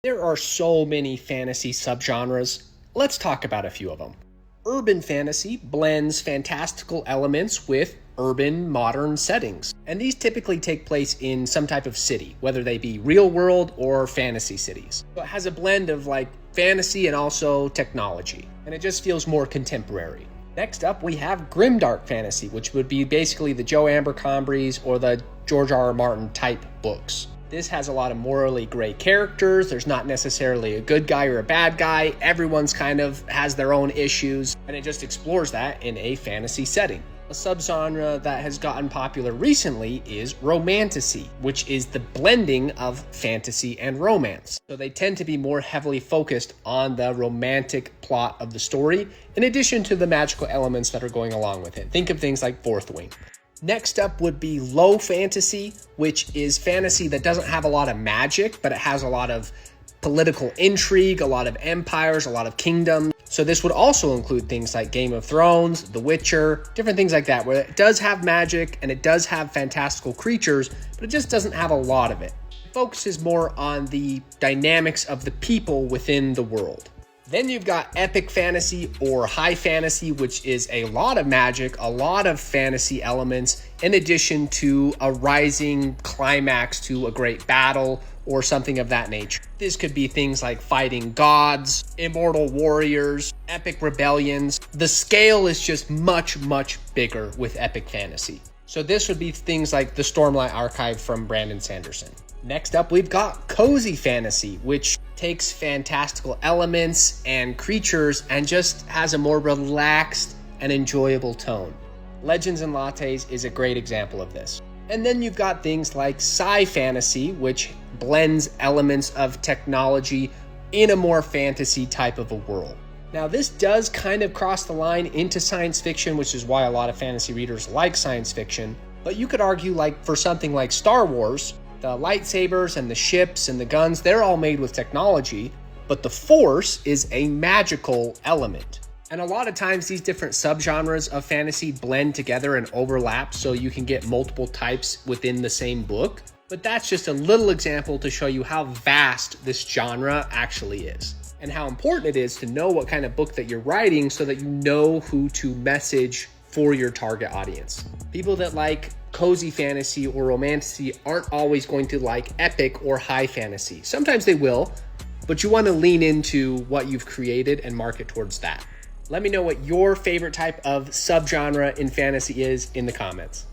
There are so many fantasy subgenres. Let's talk about a few of them. Urban fantasy blends fantastical elements with urban modern settings, and these typically take place in some type of city, whether they be real world or fantasy cities. So it has a blend of like fantasy and also technology, and it just feels more contemporary. Next up, we have grimdark fantasy, which would be basically the Joe Abercrombie's or the George R.R. Martin type books. This has a lot of morally gray characters. There's not necessarily a good guy or a bad guy. Everyone's kind of has their own issues, and it just explores that in a fantasy setting. A subgenre that has gotten popular recently is romantasy, which is the blending of fantasy and romance. So they tend to be more heavily focused on the romantic plot of the story, in addition to the magical elements that are going along with it. Think of things like Fourth Wing. Next up would be low fantasy, which is fantasy that doesn't have a lot of magic, but it has a lot of political intrigue, a lot of empires, a lot of kingdoms. So this would also include things like Game of Thrones, The Witcher, different things like that, where it does have magic and it does have fantastical creatures, but it just doesn't have a lot of it. It focuses more on the dynamics of the people within the world. Then you've got epic fantasy or high fantasy, which is a lot of magic, a lot of fantasy elements, in addition to a rising climax to a great battle or something of that nature. This could be things like fighting gods, immortal warriors, epic rebellions. The scale is just much, much bigger with epic fantasy. So this would be things like the Stormlight Archive from Brandon Sanderson. Next up, we've got cozy fantasy, which takes fantastical elements and creatures and just has a more relaxed and enjoyable tone. Legends and Lattes is a great example of this. And then you've got things like sci fantasy, which blends elements of technology in a more fantasy type of a world. Now, this does kind of cross the line into science fiction, which is why a lot of fantasy readers like science fiction. But you could argue, like for something like Star Wars, the lightsabers and the ships and the guns, they're all made with technology, but the Force is a magical element. And a lot of times these different subgenres of fantasy blend together and overlap, so you can get multiple types within the same book. But that's just a little example to show you how vast this genre actually is, and how important it is to know what kind of book that you're writing so that you know who to message for your target audience. People that like cozy fantasy or romantasy aren't always going to like epic or high fantasy. Sometimes they will, but you want to lean into what you've created and market towards that. Let me know what your favorite type of subgenre in fantasy is in the comments.